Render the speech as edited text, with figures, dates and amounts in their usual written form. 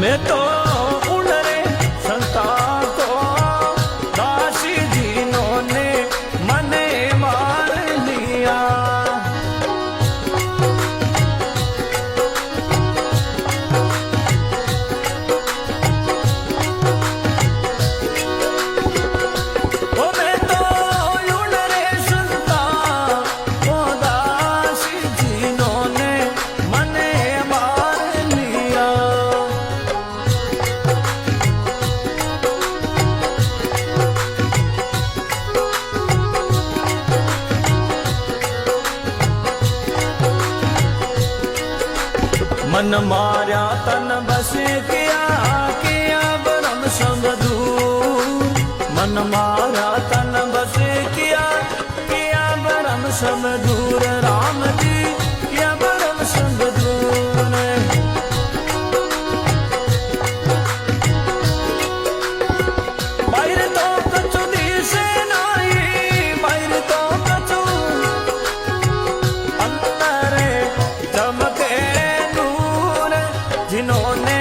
मैं तो उड़ रे संता को दासी जिन्होंने मने मार लिया। ओ मैं तो उड़ रे संता को दासी जिन्होंने मने मार लिया। मन मार्या तन बस किया किया ब्रह्म संग दूर। मन मार्या तन बस किया किया ब्रह्म संग दूर। राम जी किया ब्रह्म संग दूर। बाहर तो कछु दिसे नहीं, बाहर तो कछु अंदर चमके जिन्होंने